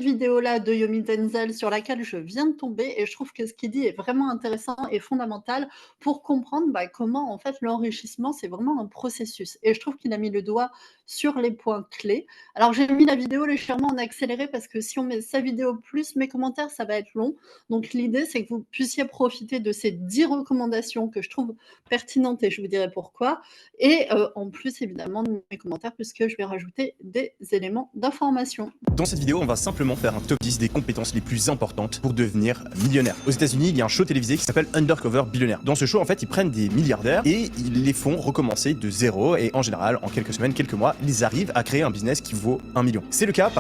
vidéo-là de Yomi Denzel sur laquelle je viens de tomber et je trouve que ce qu'il dit est vraiment intéressant et fondamental pour comprendre, comment en fait l'enrichissement, c'est vraiment un processus et je trouve qu'il a mis le doigt sur les points clés. Alors j'ai mis la vidéo légèrement en accéléré parce que si on met sa vidéo plus mes commentaires, ça va être long. Donc l'idée, c'est que vous puissiez profiter de ces 10 recommandations que je trouve pertinentes et je vous dirai pourquoi et en plus évidemment de mes commentaires puisque je vais rajouter des éléments d'information. Dans cette vidéo, on va simplement faire un top 10 des compétences les plus importantes pour devenir millionnaire. Aux États-Unis, il y a un show télévisé qui s'appelle Undercover Billionaire. Dans ce show, en fait, ils prennent des milliardaires et ils les font recommencer de zéro et en général, en quelques semaines, quelques mois, ils arrivent à créer un business qui vaut 1 million. C'est le cas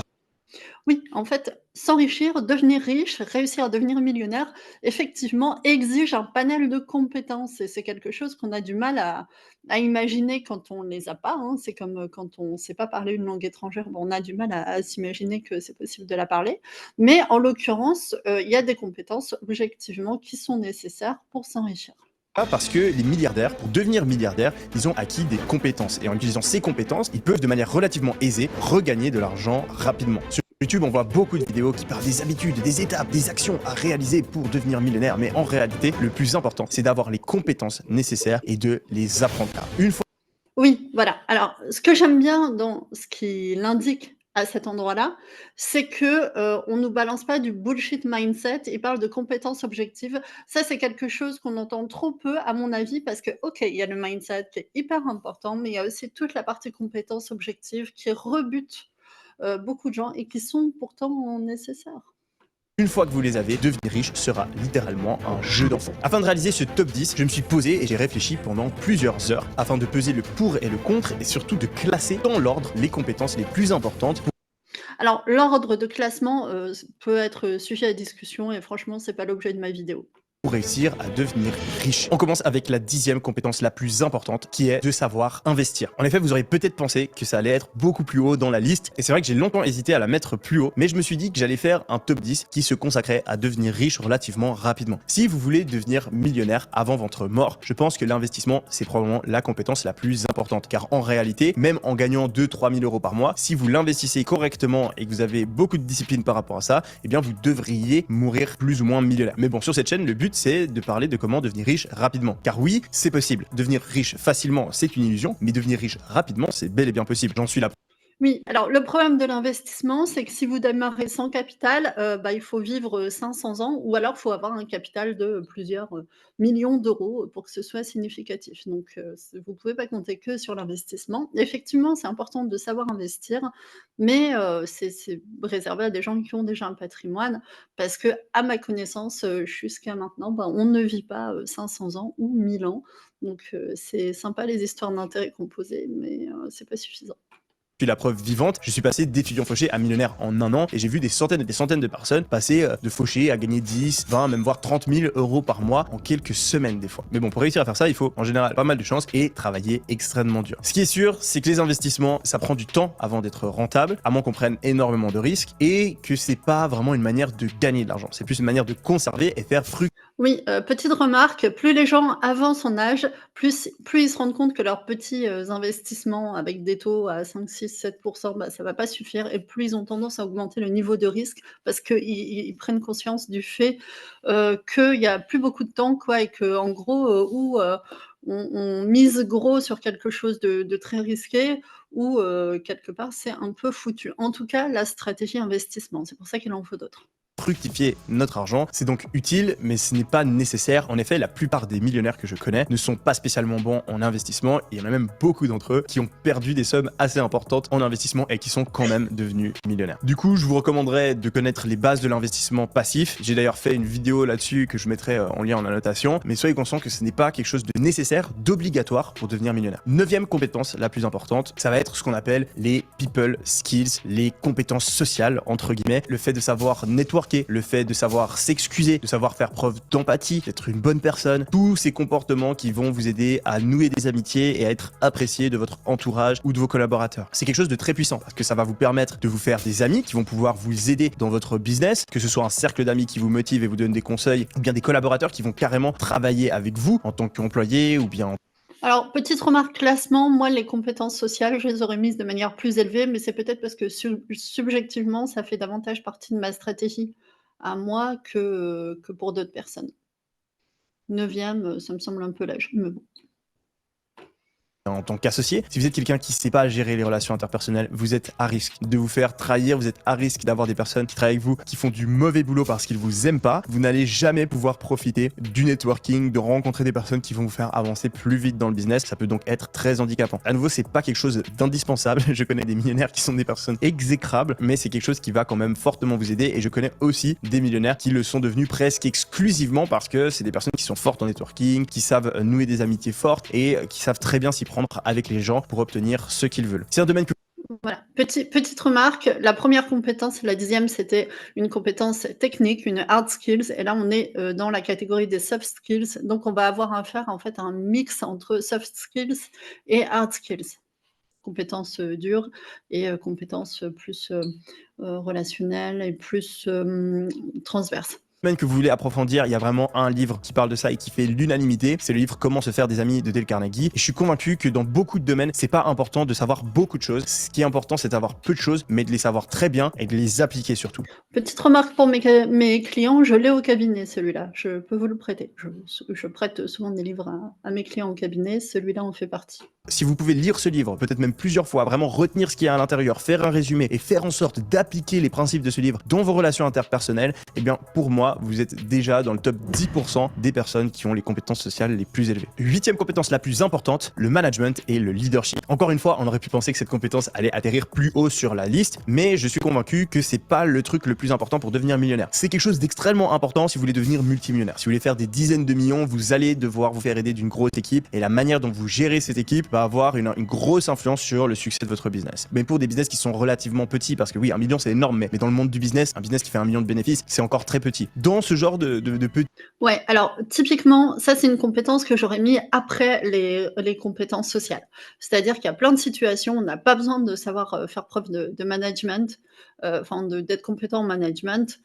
Oui, en fait, s'enrichir, devenir riche, réussir à devenir millionnaire, effectivement, exige un panel de compétences et c'est quelque chose qu'on a du mal à imaginer quand on les a pas, hein. C'est comme, quand on ne sait pas parler une langue étrangère, on a du mal à s'imaginer que c'est possible de la parler. Mais en l'occurrence, il y a des compétences objectivement qui sont nécessaires pour s'enrichir. parce que les milliardaires, pour devenir milliardaires, ils ont acquis des compétences. Et en utilisant ces compétences, ils peuvent de manière relativement aisée regagner de l'argent rapidement. Sur YouTube, on voit beaucoup de vidéos qui parlent des habitudes, des étapes, des actions à réaliser pour devenir millionnaire. Mais en réalité, le plus important, c'est d'avoir les compétences nécessaires et de les apprendre. Une fois Oui, voilà. Alors, ce que j'aime bien dans ce qu'il indique à cet endroit-là, c'est que, on nous balance pas du bullshit mindset. Il parle de compétences objectives. Ça, c'est quelque chose qu'on entend trop peu, à mon avis, parce que, OK, il y a le mindset qui est hyper important, mais il y a aussi toute la partie compétences objectives qui rebute, beaucoup de gens et qui sont pourtant nécessaires. Une fois que vous les avez, devenir riche sera littéralement un jeu d'enfant. Afin de réaliser ce top 10, je me suis posé et j'ai réfléchi pendant plusieurs heures afin de peser le pour et le contre et surtout de classer dans l'ordre les compétences les plus importantes Alors, l'ordre de classement, peut être sujet à discussion et franchement, c'est pas l'objet de ma vidéo. pour réussir à devenir riche. On commence avec la 10e compétence la plus importante qui est de savoir investir. En effet, vous auriez peut-être pensé que ça allait être beaucoup plus haut dans la liste et c'est vrai que j'ai longtemps hésité à la mettre plus haut, mais je me suis dit que j'allais faire un top 10 qui se consacrait à devenir riche relativement rapidement. Si vous voulez devenir millionnaire avant votre mort, je pense que l'investissement, c'est probablement la compétence la plus importante car en réalité, même en gagnant 2-3 000 euros par mois, si vous l'investissez correctement et que vous avez beaucoup de discipline par rapport à ça, eh bien vous devriez mourir plus ou moins millionnaire. Mais bon, sur cette chaîne, le but c'est de parler de comment devenir riche rapidement. Car oui, c'est possible. Devenir riche facilement, c'est une illusion, mais devenir riche rapidement, c'est bel et bien possible. J'en suis là. Oui, alors le problème de l'investissement, c'est que si vous démarrez sans capital, il faut vivre, 500 ans ou alors il faut avoir un capital de plusieurs, millions d'euros, pour que ce soit significatif. Donc vous ne pouvez pas compter que sur l'investissement. Effectivement, c'est important de savoir investir, mais c'est réservé à des gens qui ont déjà un patrimoine parce que, à ma connaissance, jusqu'à maintenant, on ne vit pas, 500 ans ou 1000 ans. Donc c'est sympa les histoires d'intérêts composés, mais c'est pas suffisant. Je suis la preuve vivante, je suis passé d'étudiant fauché à millionnaire en un an et j'ai vu des centaines et des centaines de personnes passer de fauché à gagner 10, 20, même voire 30 000 euros par mois en quelques semaines des fois. Mais bon, pour réussir à faire ça, il faut en général pas mal de chance et travailler extrêmement dur. Ce qui est sûr, c'est que les investissements, ça prend du temps avant d'être rentable, à moins qu'on prenne énormément de risques et que c'est pas vraiment une manière de gagner de l'argent. C'est plus une manière de conserver et faire fructifier. Oui, petite remarque, plus les gens avancent en âge, plus ils se rendent compte que leurs petits, investissements avec des taux à 5-6-7 ça va pas suffire et plus ils ont tendance à augmenter le niveau de risque parce qu'ils prennent conscience du fait, qu'il y a plus beaucoup de temps quoi et qu'en gros, on mise gros sur quelque chose de très risqué ou, quelque part c'est un peu foutu. En tout cas, la stratégie investissement, c'est pour ça qu'il en faut d'autres. Fructifier notre argent. C'est donc utile, mais ce n'est pas nécessaire. En effet, la plupart des millionnaires que je connais ne sont pas spécialement bons en investissement. Et il y en a même beaucoup d'entre eux qui ont perdu des sommes assez importantes en investissement et qui sont quand même devenus millionnaires. Du coup, je vous recommanderais de connaître les bases de l'investissement passif. J'ai d'ailleurs fait une vidéo là-dessus que je mettrai en lien en annotation. Mais soyez conscient que ce n'est pas quelque chose de nécessaire, d'obligatoire pour devenir millionnaire. 9e compétence la plus importante, ça va être ce qu'on appelle les people skills, les compétences sociales, entre guillemets. Le fait de savoir networker, le fait de savoir s'excuser, de savoir faire preuve d'empathie, d'être une bonne personne, tous ces comportements qui vont vous aider à nouer des amitiés et à être apprécié de votre entourage ou de vos collaborateurs. C'est quelque chose de très puissant parce que ça va vous permettre de vous faire des amis qui vont pouvoir vous aider dans votre business, que ce soit un cercle d'amis qui vous motive et vous donne des conseils, ou bien des collaborateurs qui vont carrément travailler avec vous en tant qu'employé ou bien Alors, petite remarque classement, moi, les compétences sociales, je les aurais mises de manière plus élevée, mais c'est peut-être parce que subjectivement, ça fait davantage partie de ma stratégie à moi que pour d'autres personnes. 9e, ça me semble un peu l'âge, mais bon. En tant qu'associé, si vous êtes quelqu'un qui ne sait pas gérer les relations interpersonnelles, vous êtes à risque de vous faire trahir, vous êtes à risque d'avoir des personnes qui travaillent avec vous, qui font du mauvais boulot parce qu'ils vous aiment pas. Vous n'allez jamais pouvoir profiter du networking, de rencontrer des personnes qui vont vous faire avancer plus vite dans le business. Ça peut donc être très handicapant. À nouveau, c'est pas quelque chose d'indispensable. Je connais des millionnaires qui sont des personnes exécrables, mais c'est quelque chose qui va quand même fortement vous aider. Et je connais aussi des millionnaires qui le sont devenus presque exclusivement parce que c'est des personnes qui sont fortes en networking, qui savent nouer des amitiés fortes et qui savent très bien s'y prendre avec les gens pour obtenir ce qu'ils veulent. C'est un domaine que Voilà, petite remarque, la première compétence, la 10e, c'était une compétence technique, une hard skills et là, on est, dans la catégorie des soft skills, donc on va avoir affaire, en fait, à un mix entre soft skills et hard skills. Compétences, dures et compétences, plus, relationnelles et plus, transverses. domaine que vous voulez approfondir, il y a vraiment un livre qui parle de ça et qui fait l'unanimité. C'est le livre Comment se faire des amis de Dale Carnegie. Et je suis convaincu que dans beaucoup de domaines, c'est pas important de savoir beaucoup de choses. Ce qui est important, c'est d'avoir peu de choses, mais de les savoir très bien et de les appliquer surtout. Petite remarque pour mes clients, je l'ai au cabinet celui-là, je peux vous le prêter. Je prête souvent des livres à mes clients au cabinet, celui-là en fait partie. Si vous pouvez lire ce livre, peut-être même plusieurs fois, vraiment retenir ce qu'il y a à l'intérieur, faire un résumé et faire en sorte d'appliquer les principes de ce livre dans vos relations interpersonnelles, eh bien pour moi, vous êtes déjà dans le top 10% des personnes qui ont les compétences sociales les plus élevées. 8e compétence la plus importante, le management et le leadership. Encore une fois, on aurait pu penser que cette compétence allait atterrir plus haut sur la liste, mais je suis convaincu que c'est pas le truc le plus important pour devenir millionnaire. C'est quelque chose d'extrêmement important si vous voulez devenir multimillionnaire. Si vous voulez faire des dizaines de millions, vous allez devoir vous faire aider d'une grosse équipe et la manière dont vous gérez cette équipe va avoir une grosse influence sur le succès de votre business. Mais pour des business qui sont relativement petits, parce que oui, 1 million c'est énorme, mais dans le monde du business, un business qui fait 1 million de bénéfices, c'est encore très petit. Dans ce genre de petits... Ouais, alors typiquement, ça c'est une compétence que j'aurais mis après les compétences sociales. C'est-à-dire qu'il y a plein de situations, on n'a pas besoin de savoir, faire preuve de management, enfin d'être compétent en management.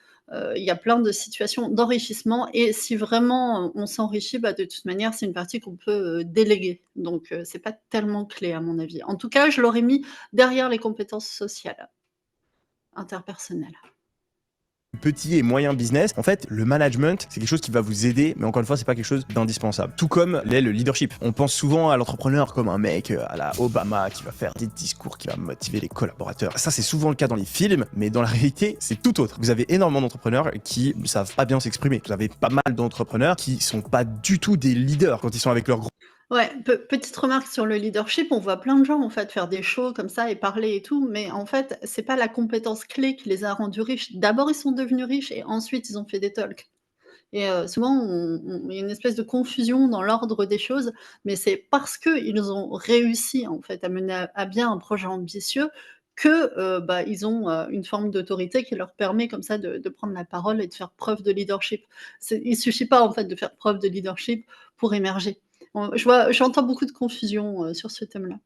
Il y a plein de situations d'enrichissement et si vraiment on s'enrichit, bah, de toute manière, c'est une partie qu'on peut, déléguer. Donc c'est pas tellement clé à mon avis. En tout cas, je l'aurais mis derrière les compétences sociales, interpersonnelles. petits et moyens business, en fait, le management, c'est quelque chose qui va vous aider, mais encore une fois, c'est pas quelque chose d'indispensable. Tout comme l'est le leadership. On pense souvent à l'entrepreneur comme un mec à la Obama qui va faire des discours, qui va motiver les collaborateurs. Ça, c'est souvent le cas dans les films, mais dans la réalité, c'est tout autre. Vous avez énormément d'entrepreneurs qui ne savent pas bien s'exprimer. Vous avez pas mal d'entrepreneurs qui sont pas du tout des leaders quand ils sont avec leur groupe. Ouais, petite remarque sur le leadership, on voit plein de gens en fait faire des shows comme ça et parler et tout, mais en fait, c'est pas la compétence clé qui les a rendus riches. D'abord, ils sont devenus riches et ensuite ils ont fait des talks. Et souvent, il y a une espèce de confusion dans l'ordre des choses, mais c'est parce qu'ils ont réussi en fait à mener à bien un projet ambitieux que, bah, ils ont, une forme d'autorité qui leur permet comme ça de prendre la parole et de faire preuve de leadership. Il suffit pas en fait de faire preuve de leadership pour émerger. J'entends beaucoup de confusion, sur ce thème-là.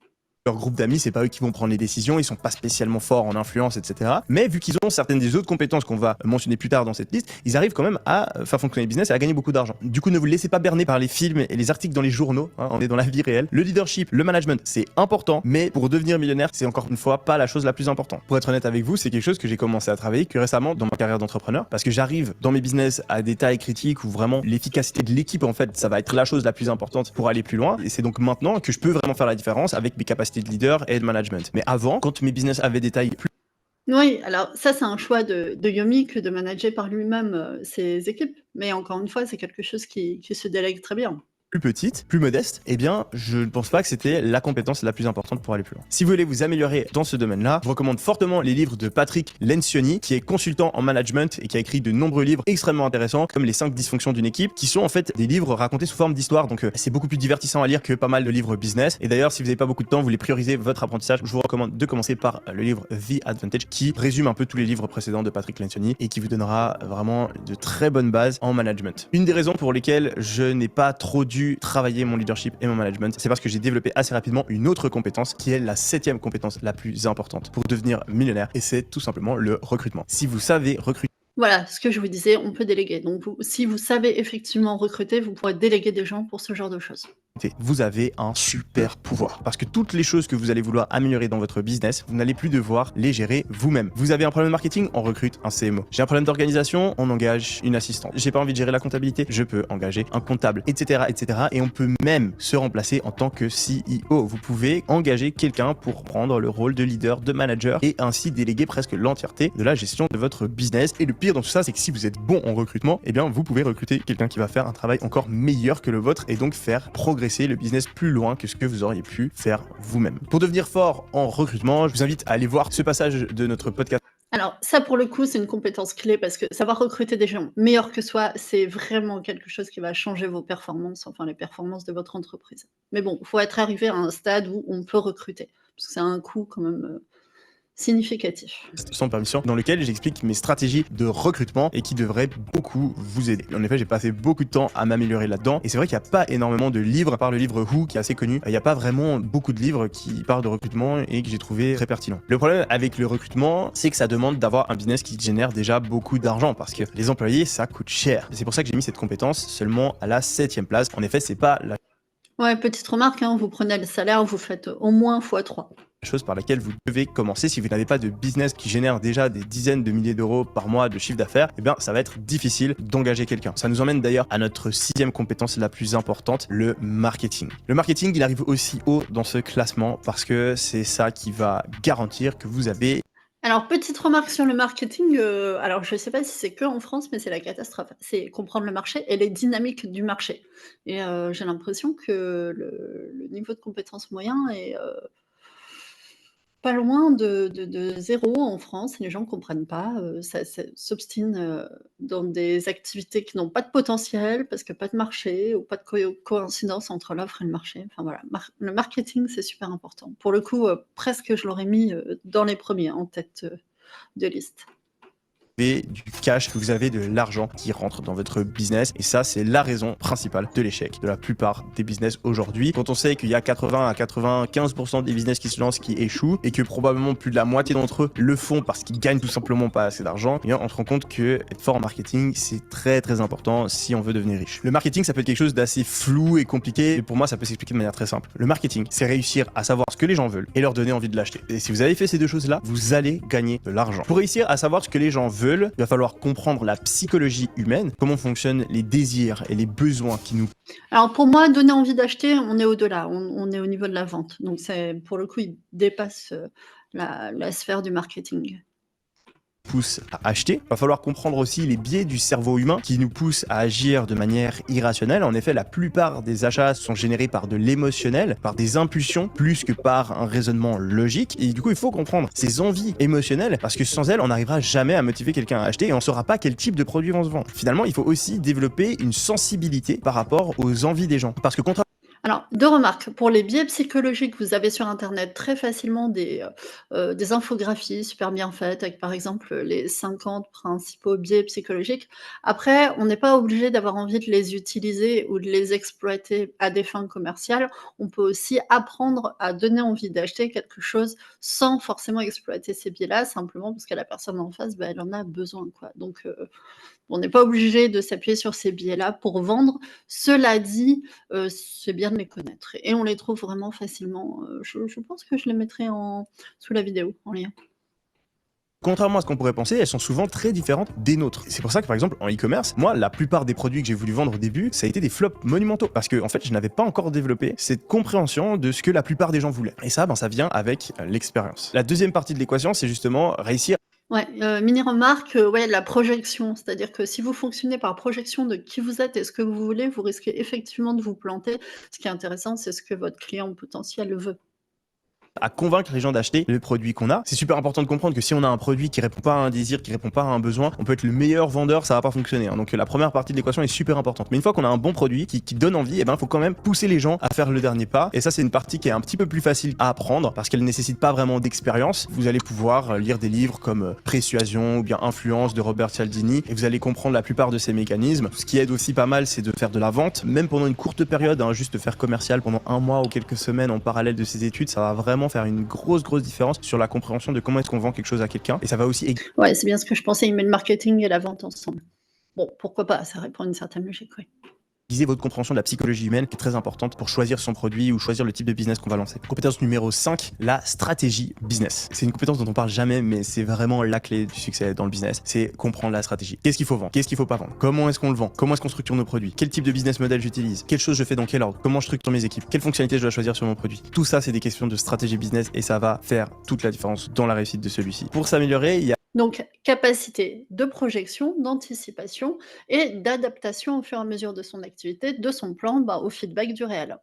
Leur groupe d'amis, c'est pas eux qui vont prendre les décisions, ils sont pas spécialement forts en influence, etc. Mais vu qu'ils ont certaines des autres compétences qu'on va mentionner plus tard dans cette liste, ils arrivent quand même à faire fonctionner le business et à gagner beaucoup d'argent. Du coup, ne vous laissez pas berner par les films et les articles dans les journaux, hein, on est dans la vie réelle. Le leadership, le management, c'est important, mais pour devenir millionnaire, c'est encore une fois pas la chose la plus importante. Pour être honnête avec vous, c'est quelque chose que j'ai commencé à travailler que récemment dans ma carrière d'entrepreneur, parce que j'arrive dans mes business à des tailles critiques où vraiment l'efficacité de l'équipe, en fait, ça va être la chose la plus importante pour aller plus loin. Et c'est donc maintenant que je peux vraiment faire la différence avec mes capacités de leader et de management. Mais avant, quand mes business avaient des tailles plus... Oui, alors ça, c'est un choix de Yomi que de manager par lui-même, ses équipes, mais encore une fois, c'est quelque chose qui se délègue très bien. plus petite, plus modeste, eh bien, je ne pense pas que c'était la compétence la plus importante pour aller plus loin. Si vous voulez vous améliorer dans ce domaine-là, je vous recommande fortement les livres de Patrick Lencioni, qui est consultant en management et qui a écrit de nombreux livres extrêmement intéressants, comme Les 5 dysfonctions d'une équipe, qui sont en fait des livres racontés sous forme d'histoire. Donc, c'est beaucoup plus divertissant à lire que pas mal de livres business. Et d'ailleurs, si vous n'avez pas beaucoup de temps, vous voulez prioriser votre apprentissage, je vous recommande de commencer par le livre The Advantage, qui résume un peu tous les livres précédents de Patrick Lencioni et qui vous donnera vraiment de très bonnes bases en management. Une des raisons pour lesquelles je n'ai pas trop dû travailler mon leadership et mon management, c'est parce que j'ai développé assez rapidement une autre compétence qui est la 7e compétence la plus importante pour devenir millionnaire, et c'est tout simplement le recrutement. Si vous savez recruter... Voilà, ce que je vous disais, on peut déléguer. Donc si vous savez effectivement recruter, vous pourrez déléguer des gens pour ce genre de choses. vous avez un super pouvoir. Parce que toutes les choses que vous allez vouloir améliorer dans votre business, vous n'allez plus devoir les gérer vous-même. Vous avez un problème de marketing, on recrute un CMO. J'ai un problème d'organisation, on engage une assistante. J'ai pas envie de gérer la comptabilité, je peux engager un comptable, etc., etc. Et on peut même se remplacer en tant que CEO. Vous pouvez engager quelqu'un pour prendre le rôle de leader, de manager et ainsi déléguer presque l'entièreté de la gestion de votre business. Et le pire dans tout ça, c'est que si vous êtes bon en recrutement, eh bien, vous pouvez recruter quelqu'un qui va faire un travail encore meilleur que le vôtre et donc faire progresser le business plus loin que ce que vous auriez pu faire vous-même. Pour devenir fort en recrutement, je vous invite à aller voir ce passage de notre podcast. Alors ça, pour le coup, c'est une compétence clé parce que savoir recruter des gens meilleurs que soi, c'est vraiment quelque chose qui va changer vos performances, enfin les performances de votre entreprise. Mais bon, il faut être arrivé à un stade où on peut recruter, parce que c'est un coût quand même significatif. Sans permission, dans lequel j'explique mes stratégies de recrutement et qui devraient beaucoup vous aider. En effet, j'ai passé beaucoup de temps à m'améliorer là-dedans et c'est vrai qu'il n'y a pas énormément de livres, à part le livre Who qui est assez connu, il n'y a pas vraiment beaucoup de livres qui parlent de recrutement et que j'ai trouvé très pertinent. Le problème avec le recrutement, c'est que ça demande d'avoir un business qui génère déjà beaucoup d'argent parce que les employés, ça coûte cher. C'est pour ça que j'ai mis cette compétence seulement à la 7e place. En effet, c'est pas la Ouais, petite remarque, hein, vous prenez le salaire, vous faites au moins x3. chose par laquelle vous devez commencer. Si vous n'avez pas de business qui génère déjà des dizaines de milliers d'euros par mois de chiffre d'affaires, eh bien, ça va être difficile d'engager quelqu'un. Ça nous emmène d'ailleurs à notre 6e compétence la plus importante, le marketing. Le marketing, il arrive aussi haut dans ce classement parce que c'est ça qui va garantir que vous avez Alors, petite remarque sur le marketing, alors je ne sais pas si c'est que en France, mais c'est la catastrophe. C'est comprendre le marché et les dynamiques du marché et j'ai l'impression que le niveau de compétence moyen est, pas loin de 0 en France. Les gens ne comprennent pas, ça s'obstinent, dans des activités qui n'ont pas de potentiel parce qu'il y a pas de marché ou pas de coïncidence entre l'offre et le marché. Enfin voilà, le marketing, c'est super important. Pour le coup, presque je l'aurais mis, dans les premiers en tête, de liste. du cash, que vous avez de l'argent qui rentre dans votre business. Et ça, c'est la raison principale de l'échec de la plupart des business aujourd'hui. Quand on sait qu'il y a 80 à 95% des business qui se lancent qui échouent et que probablement plus de la moitié d'entre eux le font parce qu'ils gagnent tout simplement pas assez d'argent, eh bien, on se rend compte que être fort en marketing, c'est très très important si on veut devenir riche. Le marketing, ça peut être quelque chose d'assez flou et compliqué. Et pour moi, ça peut s'expliquer de manière très simple. Le marketing, c'est réussir à savoir ce que les gens veulent et leur donner envie de l'acheter. Et si vous avez fait ces deux choses-là, vous allez gagner de l'argent. Pour réussir à savoir ce que les gens veulent, il va falloir comprendre la psychologie humaine, comment fonctionnent les désirs et les besoins qui nous Alors pour moi, donner envie d'acheter, on est au-delà, on est au niveau de la vente. Donc c'est pour le coup, il dépasse, la sphère du marketing. poussent à acheter. Il va falloir comprendre aussi les biais du cerveau humain qui nous poussent à agir de manière irrationnelle. En effet, la plupart des achats sont générés par de l'émotionnel, par des impulsions, plus que par un raisonnement logique. Et du coup, il faut comprendre ces envies émotionnelles parce que sans elles, on n'arrivera jamais à motiver quelqu'un à acheter et on ne saura pas quel type de produit vont se vendre. Finalement, il faut aussi développer une sensibilité par rapport aux envies des gens. Parce que contrairement Alors, 2 remarques. Pour les biais psychologiques, vous avez sur internet très facilement des infographies super bien faites avec, par exemple, les 50 principaux biais psychologiques. Après, on n'est pas obligé d'avoir envie de les utiliser ou de les exploiter à des fins commerciales. On peut aussi apprendre à donner envie d'acheter quelque chose sans forcément exploiter ces biais-là, simplement parce que la personne en face, bah, elle en a besoin, quoi. Donc, on n'est pas obligé de s'appuyer sur ces biais-là pour vendre. Cela dit, c'est bien de les connaître et on les trouve vraiment facilement, je pense que je les mettrai sous la vidéo, en lien. Contrairement à ce qu'on pourrait penser, elles sont souvent très différentes des nôtres. C'est pour ça que par exemple en e-commerce, moi la plupart des produits que j'ai voulu vendre au début, ça a été des flops monumentaux parce que en fait je n'avais pas encore développé cette compréhension de ce que la plupart des gens voulaient. Et ça, ça vient avec l'expérience. La deuxième partie de l'équation, c'est justement réussir Ouais, mini remarque, ouais, la projection, c'est-à-dire que si vous fonctionnez par projection de qui vous êtes et ce que vous voulez, vous risquez effectivement de vous planter. Ce qui est intéressant, c'est ce que votre client potentiel veut. à convaincre les gens d'acheter le produit qu'on a. C'est super important de comprendre que si on a un produit qui répond pas à un désir, qui répond pas à un besoin, on peut être le meilleur vendeur, ça va pas fonctionner. Donc la première partie de l'équation est super importante. Mais une fois qu'on a un bon produit qui donne envie, il faut quand même pousser les gens à faire le dernier pas. Et ça, c'est une partie qui est un petit peu plus facile à apprendre parce qu'elle ne nécessite pas vraiment d'expérience. Vous allez pouvoir lire des livres comme Persuasion ou bien Influence de Robert Cialdini et vous allez comprendre la plupart de ces mécanismes. Ce qui aide aussi pas mal, c'est de faire de la vente, même pendant une courte période, juste faire commercial pendant un mois ou quelques semaines en parallèle de ses études, ça va vraiment faire une grosse différence sur la compréhension de comment est-ce qu'on vend quelque chose à quelqu'un. Et ça va aussi Ouais, c'est bien ce que je pensais, il met le marketing et la vente ensemble. Bon, pourquoi pas, ça répond à une certaine logique, oui. utiliser votre compréhension de la psychologie humaine qui est très importante pour choisir son produit ou choisir le type de business qu'on va lancer. Compétence numéro 5, la stratégie business. C'est une compétence dont on parle jamais, mais c'est vraiment la clé du succès dans le business. C'est comprendre la stratégie. Qu'est-ce qu'il faut vendre? Qu'est-ce qu'il faut pas vendre? Comment est-ce qu'on le vend? Comment est-ce qu'on structure nos produits? Quel type de business model j'utilise? Quelle chose je fais dans quel ordre? Comment je structure mes équipes? Quelles fonctionnalités je dois choisir sur mon produit? Tout ça, c'est des questions de stratégie business et ça va faire toute la différence dans la réussite de celui-ci. Pour s'améliorer, il y a Donc, capacité de projection, d'anticipation et d'adaptation au fur et à mesure de son activité, de son plan, au feedback du réel.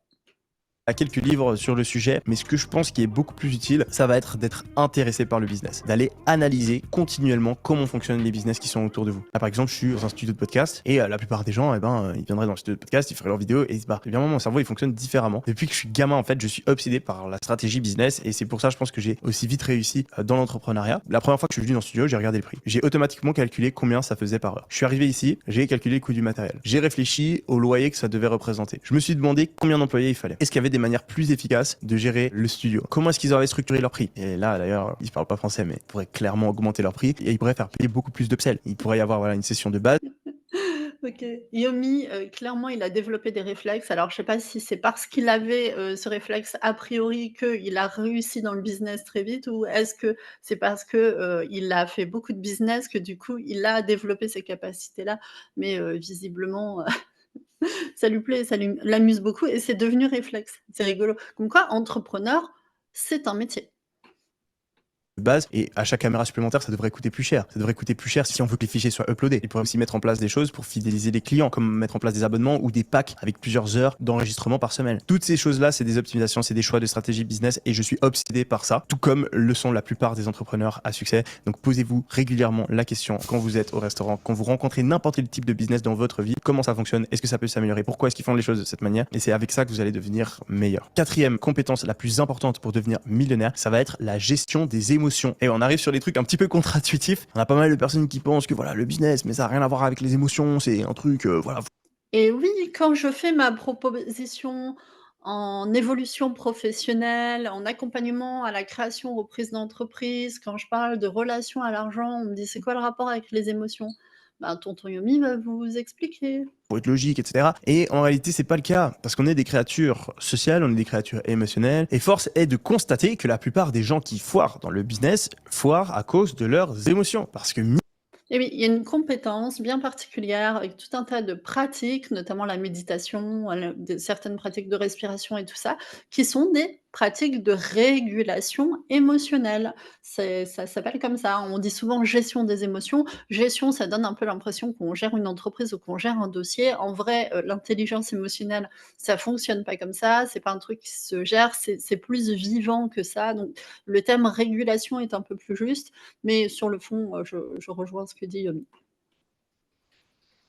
quelques livres sur le sujet, mais ce que je pense qui est beaucoup plus utile, ça va être d'être intéressé par le business, d'aller analyser continuellement comment fonctionnent les business qui sont autour de vous. Là, par exemple, je suis dans un studio de podcast et la plupart des gens, ils viendraient dans le studio de podcast, ils feraient leurs vidéos et évidemment, mon cerveau, il fonctionne différemment. Depuis que je suis gamin, en fait, je suis obsédé par la stratégie business et c'est pour ça, je pense que j'ai aussi vite réussi dans l'entrepreneuriat. La première fois que je suis venu dans le studio, j'ai regardé le prix. J'ai automatiquement calculé combien ça faisait par heure. Je suis arrivé ici, j'ai calculé le coût du matériel. J'ai réfléchi au loyer que ça devait représenter. Je me suis demandé combien d'employés il fallait. Est-ce qu'il y avait des manières plus efficaces de gérer le studio? Comment est-ce qu'ils auraient structuré leur prix? Et là, d'ailleurs, ils parlent pas français, mais ils pourraient clairement augmenter leur prix et ils pourraient faire payer beaucoup plus d'upsell. Il pourrait y avoir une session de base. OK. Yomi, clairement, il a développé des réflexes. Alors, je sais pas si c'est parce qu'il avait, ce réflexe a priori qu'il a réussi dans le business très vite ou est-ce que c'est parce que, il a fait beaucoup de business que du coup, il a développé ces capacités-là? Mais, visiblement, ça lui plaît, ça l'amuse beaucoup et c'est devenu réflexe. C'est rigolo. Comme quoi, entrepreneur, c'est un métier. Base et à chaque caméra supplémentaire ça devrait coûter plus cher. Ça devrait coûter plus cher si on veut que les fichiers soient uploadés. Il pourrait aussi mettre en place des choses pour fidéliser les clients, comme mettre en place des abonnements ou des packs avec plusieurs heures d'enregistrement par semaine. Toutes ces choses-là, c'est des optimisations, c'est des choix de stratégie business et je suis obsédé par ça, tout comme le sont la plupart des entrepreneurs à succès. Donc posez-vous régulièrement la question quand vous êtes au restaurant, quand vous rencontrez n'importe quel type de business dans votre vie, comment ça fonctionne, est-ce que ça peut s'améliorer, pourquoi est-ce qu'ils font les choses de cette manière, et c'est avec ça que vous allez devenir meilleur. Quatrième compétence la plus importante pour devenir millionnaire, ça va être la gestion des émotions. Et on arrive sur des trucs un petit peu contre-intuitifs. On a pas mal de personnes qui pensent que le business, mais ça n'a rien à voir avec les émotions, c'est un truc, Et oui, quand je fais ma proposition en évolution professionnelle, en accompagnement à la création, reprise d'entreprise, quand je parle de relation à l'argent, on me dit: «C'est quoi le rapport avec les émotions?» Tonton Yomi va vous expliquer. faut être logique, etc. Et en réalité, c'est pas le cas, parce qu'on est des créatures sociales, on est des créatures émotionnelles, et force est de constater que la plupart des gens qui foirent dans le business foirent à cause de leurs émotions. Parce que Et oui, il y a une compétence bien particulière avec tout un tas de pratiques, notamment la méditation, certaines pratiques de respiration et tout ça, qui sont des pratiques de régulation émotionnelle. Ça s'appelle comme ça. On dit souvent gestion des émotions. Gestion, ça donne un peu l'impression qu'on gère une entreprise ou qu'on gère un dossier. En vrai, l'intelligence émotionnelle, ça fonctionne pas comme ça. C'est pas un truc qui se gère. C'est plus vivant que ça. Donc, le terme régulation est un peu plus juste. Mais sur le fond, je rejoins ce que dit Yomi.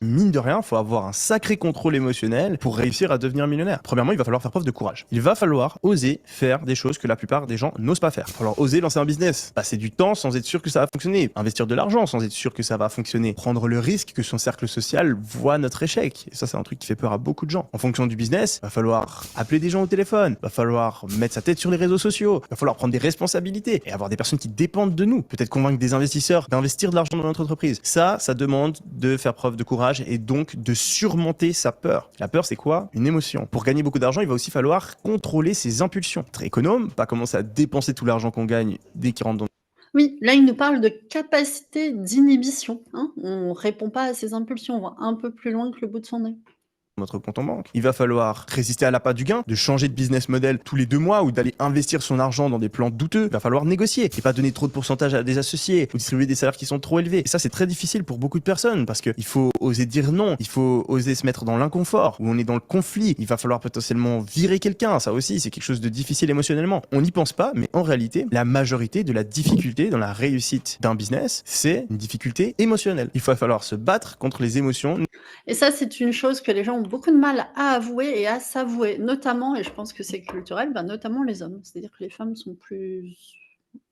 mine de rien, il faut avoir un sacré contrôle émotionnel pour réussir à devenir millionnaire. Premièrement, il va falloir faire preuve de courage. Il va falloir oser faire des choses que la plupart des gens n'osent pas faire. Il va falloir oser lancer un business, passer du temps sans être sûr que ça va fonctionner, investir de l'argent sans être sûr que ça va fonctionner, prendre le risque que son cercle social voit notre échec. Et ça, c'est un truc qui fait peur à beaucoup de gens. En fonction du business, il va falloir appeler des gens au téléphone, il va falloir mettre sa tête sur les réseaux sociaux, il va falloir prendre des responsabilités et avoir des personnes qui dépendent de nous. Peut-être convaincre des investisseurs d'investir de l'argent dans notre entreprise. Ça demande de faire preuve de courage et donc de surmonter sa peur. La peur, c'est quoi? Une émotion. Pour gagner beaucoup d'argent, il va aussi falloir contrôler ses impulsions. Être économe, pas commencer à dépenser tout l'argent qu'on gagne dès qu'il rentre dans Oui, là, il nous parle de capacité d'inhibition, hein. On répond pas à ses impulsions, on va un peu plus loin que le bout de son nez. notre compte en banque. Il va falloir résister à l'appât du gain, de changer de business model tous les 2 mois ou d'aller investir son argent dans des plans douteux. Il va falloir négocier et pas donner trop de pourcentage à des associés ou distribuer des salaires qui sont trop élevés. Et ça, c'est très difficile pour beaucoup de personnes parce qu'il faut oser dire non, il faut oser se mettre dans l'inconfort où on est dans le conflit. Il va falloir potentiellement virer quelqu'un. Ça aussi, c'est quelque chose de difficile émotionnellement. On n'y pense pas, mais en réalité, la majorité de la difficulté dans la réussite d'un business, c'est une difficulté émotionnelle. Il va falloir se battre contre les émotions. Et ça, c'est une chose que les gens ont beaucoup de mal à avouer et à s'avouer, notamment, et je pense que c'est culturel, notamment les hommes. C'est-à-dire que les femmes sont plus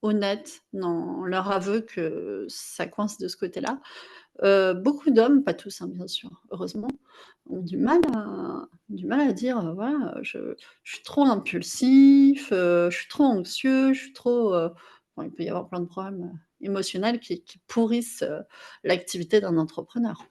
honnêtes dans leur aveu que ça coince de ce côté-là. Beaucoup d'hommes, pas tous, hein, bien sûr, heureusement, ont du mal à dire, voilà, je suis trop impulsif, je suis trop anxieux, je suis trop, il peut y avoir plein de problèmes, émotionnels qui pourrissent, l'activité d'un entrepreneur.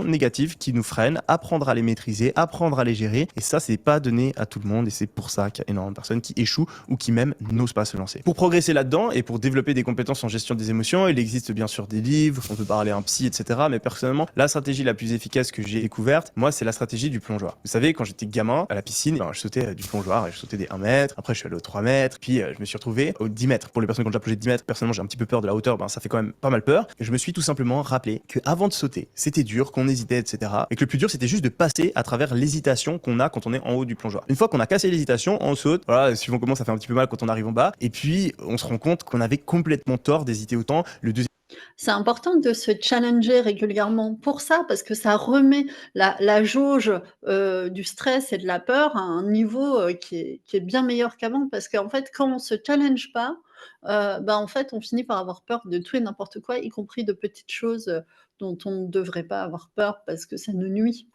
négatives qui nous freinent, apprendre à les maîtriser, apprendre à les gérer. Et ça, c'est pas donné à tout le monde. Et c'est pour ça qu'il y a énormément de personnes qui échouent ou qui même n'osent pas se lancer. Pour progresser là-dedans et pour développer des compétences en gestion des émotions, il existe bien sûr des livres, on peut parler à un psy, etc. Mais personnellement, la stratégie la plus efficace que j'ai découverte, moi, c'est la stratégie du plongeoir. Vous savez, quand j'étais gamin, à la piscine, je sautais du plongeoir et je sautais des 1 mètre. Après, je suis allé aux 3 mètres. Puis, je me suis retrouvé aux 10 mètres. Pour les personnes qui ont déjà plongé 10 mètres, personnellement, j'ai un petit peu peur de la hauteur. Ça fait quand même pas mal peur. Et je me suis tout simplement rappelé que avant de sauter, c'était dur, qu'on hésitait, etc. Et que le plus dur, c'était juste de passer à travers l'hésitation qu'on a quand on est en haut du plongeoir. Une fois qu'on a cassé l'hésitation, on saute. Voilà, suivant comment ça fait un petit peu mal quand on arrive en bas. Et puis, on se rend compte qu'on avait complètement tort d'hésiter autant. Le deuxième C'est important de se challenger régulièrement pour ça, parce que ça remet la jauge, du stress et de la peur à un niveau, qui est bien meilleur qu'avant. Parce qu'en fait, quand on se challenge pas, en fait, on finit par avoir peur de tout et n'importe quoi, y compris de petites choses, dont on ne devrait pas avoir peur parce que ça nous nuit.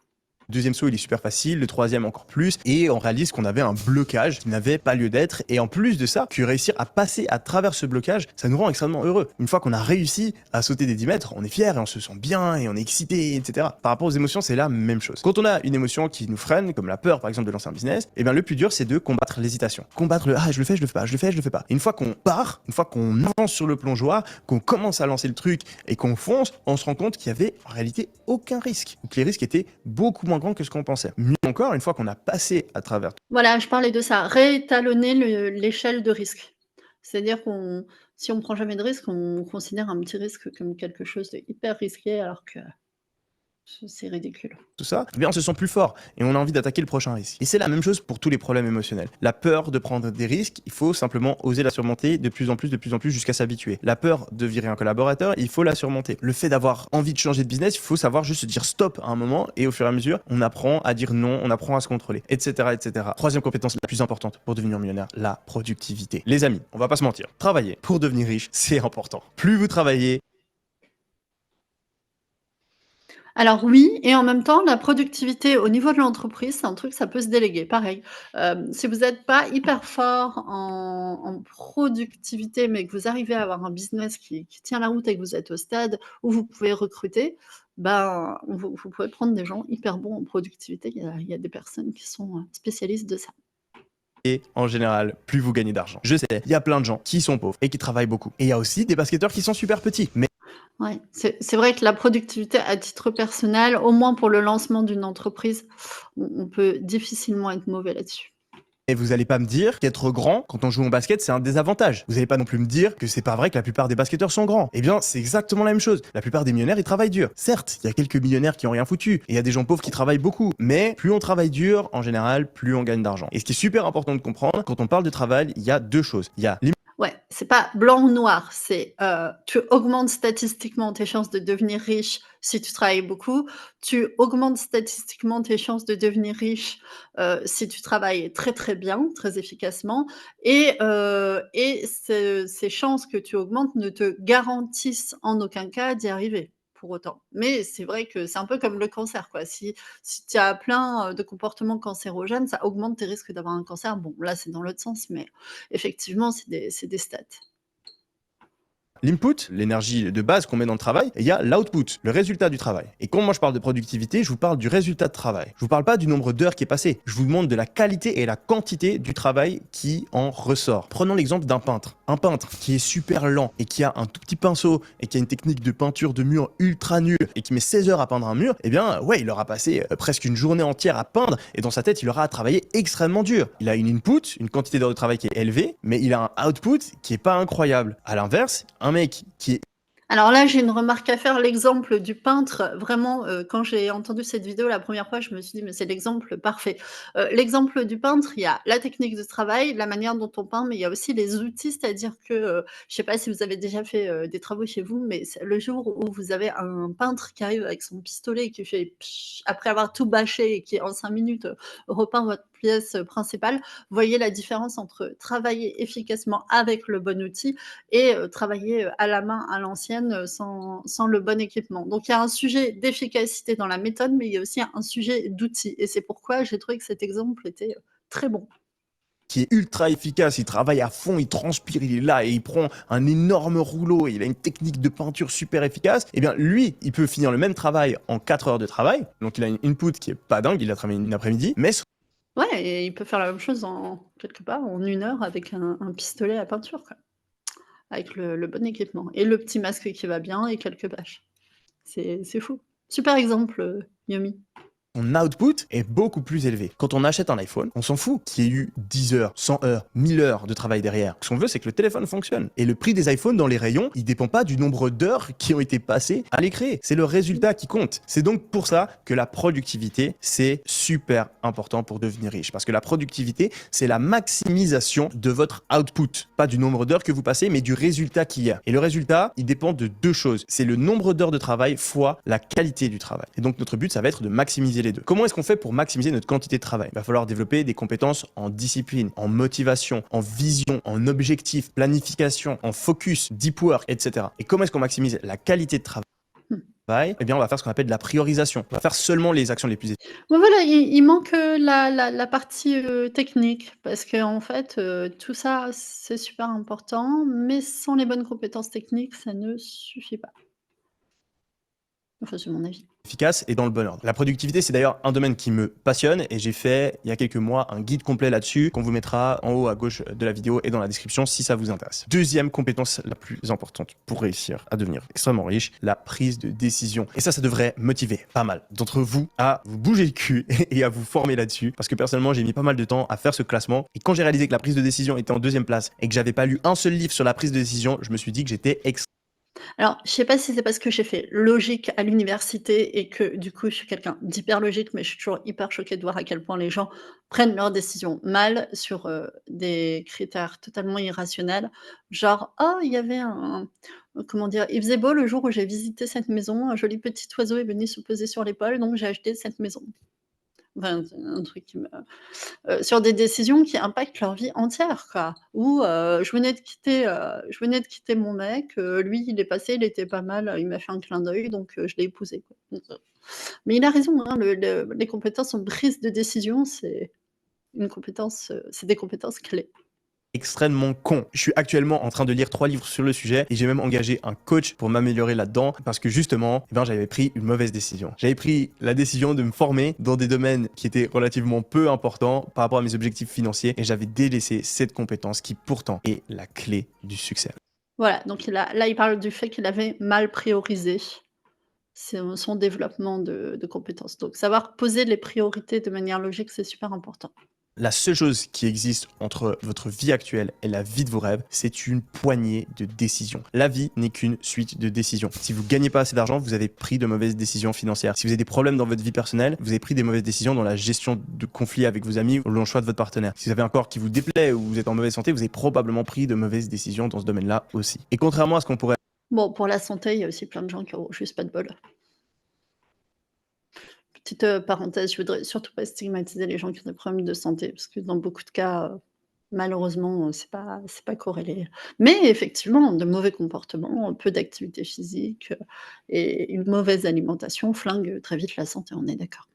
Deuxième saut, il est super facile, le troisième encore plus, et on réalise qu'on avait un blocage qui n'avait pas lieu d'être, et en plus de ça, que réussir à passer à travers ce blocage, ça nous rend extrêmement heureux. Une fois qu'on a réussi à sauter des 10 mètres, on est fier et on se sent bien et on est excité, etc. Par rapport aux émotions, c'est la même chose. Quand on a une émotion qui nous freine, comme la peur par exemple de lancer un business, et bien le plus dur c'est de combattre l'hésitation. Combattre le je le fais, je le fais pas, je le fais, je le fais pas. Et une fois qu'on part, une fois qu'on avance sur le plongeoir, qu'on commence à lancer le truc et qu'on fonce, on se rend compte qu'il y avait en réalité aucun risque, ou que les risques étaient beaucoup moins grands que ce qu'on pensait. Mieux encore, une fois qu'on a passé à travers Voilà, je parlais de ça, réétalonner l'échelle de risque. C'est-à-dire qu'on si on prend jamais de risque, on considère un petit risque comme quelque chose de hyper risqué alors que c'est ridicule. tout ça, eh bien on se sent plus fort et on a envie d'attaquer le prochain risque. Et c'est la même chose pour tous les problèmes émotionnels. La peur de prendre des risques, il faut simplement oser la surmonter de plus en plus jusqu'à s'habituer. La peur de virer un collaborateur, il faut la surmonter. Le fait d'avoir envie de changer de business, il faut savoir juste se dire stop à un moment et au fur et à mesure, on apprend à dire non, on apprend à se contrôler, etc., etc. Troisième compétence la plus importante pour devenir millionnaire, la productivité. Les amis, on va pas se mentir, travailler pour devenir riche, c'est important. Plus vous travaillez, Alors oui, et en même temps, la productivité au niveau de l'entreprise, c'est un truc, ça peut se déléguer, pareil. Si vous n'êtes pas hyper fort en productivité, mais que vous arrivez à avoir un business qui tient la route et que vous êtes au stade où vous pouvez recruter, vous pouvez prendre des gens hyper bons en productivité. Il y a des personnes qui sont, spécialistes de ça. et en général, plus vous gagnez d'argent. Je sais, il y a plein de gens qui sont pauvres et qui travaillent beaucoup. Et il y a aussi des basketteurs qui sont super petits. Mais Ouais, c'est vrai que la productivité à titre personnel, au moins pour le lancement d'une entreprise, on peut difficilement être mauvais là-dessus. vous n'allez pas me dire qu'être grand, quand on joue au basket, c'est un désavantage. Vous n'allez pas non plus me dire que c'est pas vrai que la plupart des basketteurs sont grands. Eh bien, c'est exactement la même chose. La plupart des millionnaires, ils travaillent dur. Certes, il y a quelques millionnaires qui ont rien foutu. Et il y a des gens pauvres qui travaillent beaucoup. Mais plus on travaille dur, en général, plus on gagne d'argent. Et ce qui est super important de comprendre, quand on parle de travail, il y a deux choses. Il y a Ouais, c'est pas blanc ou noir, c'est, tu augmentes statistiquement tes chances de devenir riche si tu travailles beaucoup. Tu augmentes statistiquement tes chances de devenir riche, si tu travailles très, très bien, très efficacement et ces chances que tu augmentes ne te garantissent en aucun cas d'y arriver, pour autant. Mais c'est vrai que c'est un peu comme le cancer, quoi. Si tu as plein, de comportements cancérogènes, ça augmente tes risques d'avoir un cancer. Bon, là, c'est dans l'autre sens, mais effectivement, c'est des stats. l'input, l'énergie de base qu'on met dans le travail, et il y a l'output, le résultat du travail. Et quand moi je parle de productivité, je vous parle du résultat de travail. Je vous parle pas du nombre d'heures qui est passé. Je vous demande de la qualité et la quantité du travail qui en ressort. Prenons l'exemple d'un peintre. Un peintre qui est super lent et qui a un tout petit pinceau et qui a une technique de peinture de mur ultra nulle et qui met 16 heures à peindre un mur, eh bien ouais, il aura passé presque une journée entière à peindre et dans sa tête, il aura travaillé extrêmement dur. Il a une input, une quantité d'heures de travail qui est élevée, mais il a un output qui est pas incroyable. À l'inverse, un mec qui est Alors là, j'ai une remarque à faire. L'exemple du peintre, vraiment, quand j'ai entendu cette vidéo la première fois, je me suis dit: «Mais c'est l'exemple parfait». L'exemple du peintre, il y a la technique de travail, la manière dont on peint, mais il y a aussi les outils. C'est-à-dire que, je sais pas si vous avez déjà fait, des travaux chez vous, mais c'est le jour où vous avez un peintre qui arrive avec son pistolet et qui fait psh après avoir tout bâché et qui en 5 minutes, repeint votre pièce, principale, voyez la différence entre travailler efficacement avec le bon outil et travailler, à la main à l'ancienne, sans le bon équipement. Donc il y a un sujet d'efficacité dans la méthode, mais il y a aussi un sujet d'outils et c'est pourquoi j'ai trouvé que cet exemple était, très bon. qui est ultra efficace, il travaille à fond, il transpire, il est là et il prend un énorme rouleau et il a une technique de peinture super efficace, eh bien lui, il peut finir le même travail en 4 heures de travail. Donc il a une input qui est pas dingue, il a travaillé une après-midi, mais Ouais, et il peut faire la même chose quelque part en 1 heure avec un pistolet à peinture, quoi. Avec le bon équipement et le petit masque qui va bien et quelques bâches. C'est fou. Super exemple, Yomi. son output est beaucoup plus élevé. Quand on achète un iPhone, on s'en fout qu'il y ait eu 10 heures, 100 heures, 1000 heures de travail derrière. Ce qu'on veut, c'est que le téléphone fonctionne. Et le prix des iPhones dans les rayons, il dépend pas du nombre d'heures qui ont été passées à les créer. C'est le résultat qui compte. C'est donc pour ça que la productivité, c'est super important pour devenir riche. Parce que la productivité, c'est la maximisation de votre output. Pas du nombre d'heures que vous passez, mais du résultat qu'il y a. Et le résultat, il dépend de 2 choses. C'est le nombre d'heures de travail fois la qualité du travail. Et donc notre but, ça va être de maximiser les deux. Comment est-ce qu'on fait pour maximiser notre quantité de travail? Il va falloir développer des compétences en discipline, en motivation, en vision, en objectif, planification, en focus, deep work, etc. Et comment est-ce qu'on maximise la qualité de travail? Eh bien, on va faire ce qu'on appelle de la priorisation. On va faire seulement les actions les plus efficaces. Ouais, voilà, il manque, la partie, technique parce qu'en fait, tout ça, c'est super important, mais sans les bonnes compétences techniques, ça ne suffit pas. Enfin, c'est mon avis. Et dans le bon ordre. La productivité, c'est d'ailleurs un domaine qui me passionne et j'ai fait il y a quelques mois un guide complet là-dessus qu'on vous mettra en haut à gauche de la vidéo et dans la description si ça vous intéresse. Deuxième compétence la plus importante pour réussir à devenir extrêmement riche, la prise de décision. Et ça devrait motiver pas mal d'entre vous à vous bouger le cul et à vous former là-dessus parce que personnellement, j'ai mis pas mal de temps à faire ce classement et quand j'ai réalisé que la prise de décision était en 2e place et que j'avais pas lu un seul livre sur la prise de décision, je me suis dit que j'étais Alors, je sais pas si c'est parce que j'ai fait logique à l'université et que, du coup, je suis quelqu'un d'hyper logique, mais je suis toujours hyper choquée de voir à quel point les gens prennent leurs décisions mal sur, des critères totalement irrationnels. Genre: «Oh, il y avait comment dire? Il faisait beau le jour où j'ai visité cette maison, un joli petit oiseau est venu se poser sur l'épaule, donc j'ai acheté cette maison». Enfin, c'est un truc qui me sur des décisions qui impactent leur vie entière, quoi. Ou, je venais de quitter mon mec, lui, il est passé, il était pas mal, il m'a fait un clin d'œil, donc je l'ai épousé, quoi. Donc, mais il a raison, hein, les compétences en prise de décision, c'est des compétences clés. extrêmement con. Je suis actuellement en train de lire 3 livres sur le sujet et j'ai même engagé un coach pour m'améliorer là-dedans parce que justement, eh ben, j'avais pris une mauvaise décision. J'avais pris la décision de me former dans des domaines qui étaient relativement peu importants par rapport à mes objectifs financiers et j'avais délaissé cette compétence qui pourtant est la clé du succès. Voilà, donc il parle du fait qu'il avait mal priorisé son développement de compétences. Donc savoir poser les priorités de manière logique, c'est super important. La seule chose qui existe entre votre vie actuelle et la vie de vos rêves, c'est une poignée de décisions. La vie n'est qu'une suite de décisions. Si vous gagnez pas assez d'argent, vous avez pris de mauvaises décisions financières. Si vous avez des problèmes dans votre vie personnelle, vous avez pris des mauvaises décisions dans la gestion de conflits avec vos amis ou dans le choix de votre partenaire. Si vous avez un corps qui vous déplaît ou vous êtes en mauvaise santé, vous avez probablement pris de mauvaises décisions dans ce domaine-là aussi. Et contrairement à ce qu'on pourrait Bon, pour la santé, il y a aussi plein de gens qui ont juste pas de bol. Petite, parenthèse, je voudrais surtout pas stigmatiser les gens qui ont des problèmes de santé, parce que dans beaucoup de cas, malheureusement, c'est pas corrélé. Mais effectivement, de mauvais comportements, peu d'activité physique, et une mauvaise alimentation flingue très vite la santé, on est d'accord.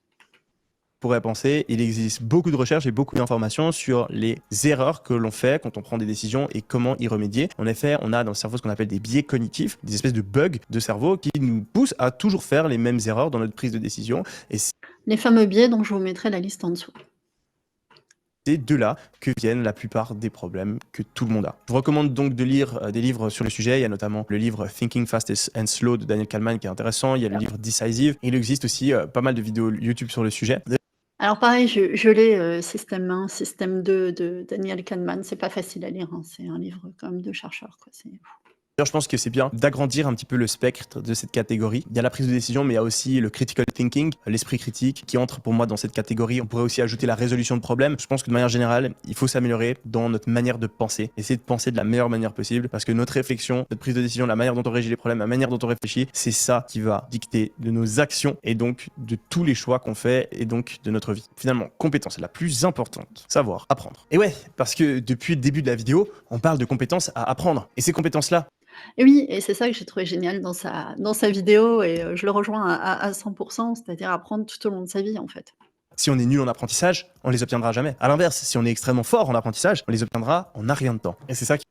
pourrait penser, il existe beaucoup de recherches et beaucoup d'informations sur les erreurs que l'on fait quand on prend des décisions et comment y remédier. En effet, on a dans le cerveau ce qu'on appelle des biais cognitifs, des espèces de bugs de cerveau qui nous poussent à toujours faire les mêmes erreurs dans notre prise de décision. Et Les fameux biais dont je vous mettrai la liste en dessous. c'est de là que viennent la plupart des problèmes que tout le monde a. Je vous recommande donc de lire des livres sur le sujet. Il y a notamment le livre Thinking Fast and Slow de Daniel Kahneman qui est intéressant. Il y a le livre Decisive. Et il existe aussi pas mal de vidéos YouTube sur le sujet. Alors pareil, je l'ai, Système 1, Système 2 de Daniel Kahneman. C'est pas facile à lire, hein, c'est un livre quand même de chercheur, quoi, c'est D'ailleurs, je pense que c'est bien d'agrandir un petit peu le spectre de cette catégorie. Il y a la prise de décision, mais il y a aussi le critical thinking, l'esprit critique, qui entre pour moi dans cette catégorie. On pourrait aussi ajouter la résolution de problèmes. Je pense que de manière générale, il faut s'améliorer dans notre manière de penser. Essayer de penser de la meilleure manière possible, parce que notre réflexion, notre prise de décision, la manière dont on régit les problèmes, la manière dont on réfléchit, c'est ça qui va dicter de nos actions et donc de tous les choix qu'on fait et donc de notre vie. Finalement, compétence la plus importante, savoir apprendre. Et ouais, parce que depuis le début de la vidéo, on parle de compétences à apprendre. Et ces compétences-là, et oui, et c'est ça que j'ai trouvé génial dans sa vidéo, et je le rejoins à 100, c'est-à-dire apprendre tout au long de sa vie, en fait. Si on est nul en apprentissage, on les obtiendra jamais. À l'inverse, si on est extrêmement fort en apprentissage, on les obtiendra en un rien de temps. Et c'est ça qui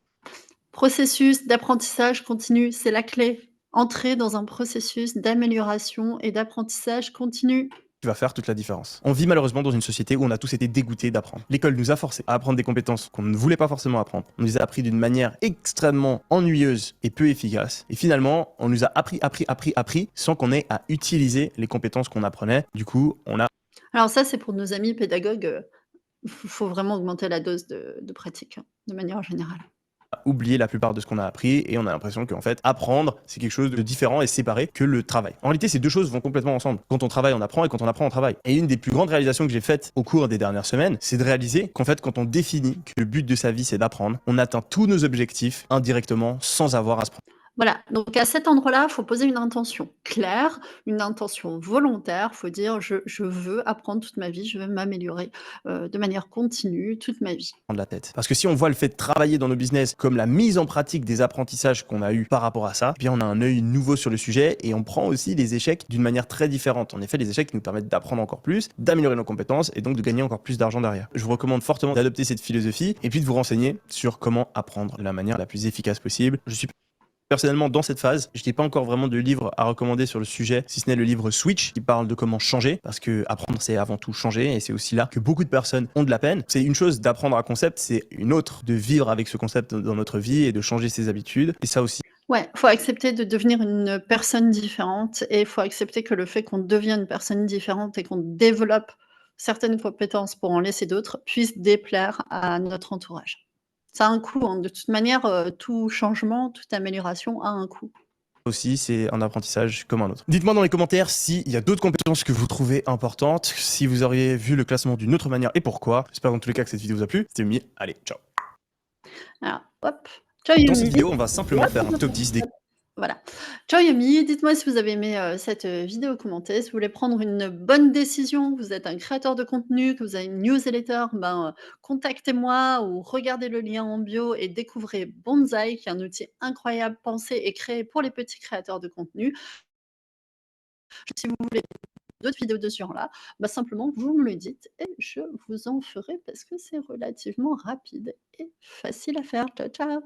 Processus d'apprentissage continu, c'est la clé. Entrer dans un processus d'amélioration et d'apprentissage continu. va faire toute la différence. On vit malheureusement dans une société où on a tous été dégoûtés d'apprendre. L'école nous a forcés à apprendre des compétences qu'on ne voulait pas forcément apprendre. On nous les a appris d'une manière extrêmement ennuyeuse et peu efficace. Et finalement, on nous a appris sans qu'on ait à utiliser les compétences qu'on apprenait. Du coup, on a Alors ça, c'est pour nos amis pédagogues, faut vraiment augmenter la dose de pratique, hein, de manière générale. oublié la plupart de ce qu'on a appris et on a l'impression qu'en fait, apprendre, c'est quelque chose de différent et séparé que le travail. En réalité, ces deux choses vont complètement ensemble. Quand on travaille, on apprend et quand on apprend, on travaille. Et une des plus grandes réalisations que j'ai faites au cours des dernières semaines, c'est de réaliser qu'en fait, quand on définit que le but de sa vie, c'est d'apprendre, on atteint tous nos objectifs indirectement sans avoir à se prendre. Voilà, donc à cet endroit-là, il faut poser une intention claire, une intention volontaire. Il faut dire: «Je veux apprendre toute ma vie, je veux m'améliorer, de manière continue toute ma vie». Prendre la tête. Parce que si on voit le fait de travailler dans nos business comme la mise en pratique des apprentissages qu'on a eu par rapport à ça, eh bien on a un œil nouveau sur le sujet et on prend aussi les échecs d'une manière très différente. En effet, les échecs nous permettent d'apprendre encore plus, d'améliorer nos compétences et donc de gagner encore plus d'argent derrière. Je vous recommande fortement d'adopter cette philosophie et puis de vous renseigner sur comment apprendre de la manière la plus efficace possible. Je suis personnellement dans cette phase. Je n'ai pas encore vraiment de livre à recommander sur le sujet, si ce n'est le livre Switch qui parle de comment changer, parce que apprendre c'est avant tout changer et c'est aussi là que beaucoup de personnes ont de la peine. C'est une chose d'apprendre un concept, c'est une autre de vivre avec ce concept dans notre vie et de changer ses habitudes. Et ça aussi, Ouais, faut accepter de devenir une personne différente et il faut accepter que le fait qu'on devienne une personne différente et qu'on développe certaines compétences pour en laisser d'autres, puisse déplaire à notre entourage. Ça a un coût, hein, de toute manière, tout changement, toute amélioration a un coût. c'est un apprentissage comme un autre. Dites-moi dans les commentaires s'il y a d'autres compétences que vous trouvez importantes, si vous auriez vu le classement d'une autre manière et pourquoi. J'espère dans tous les cas que cette vidéo vous a plu. C'était Mimi. Allez, ciao. Alors hop, ciao Dans cette Yumi. vidéo, on va simplement faire un top 10 des Voilà. Ciao Yumi, dites-moi si vous avez aimé, cette, vidéo commentée. Si vous voulez prendre une bonne décision, que vous êtes un créateur de contenu, que vous avez une newsletter, ben, contactez-moi ou regardez le lien en bio et découvrez Bonzai, qui est un outil incroyable pensé et créé pour les petits créateurs de contenu. Si vous voulez d'autres vidéos de ce genre-là, bah, simplement vous me le dites et je vous en ferai parce que c'est relativement rapide et facile à faire. Ciao, ciao.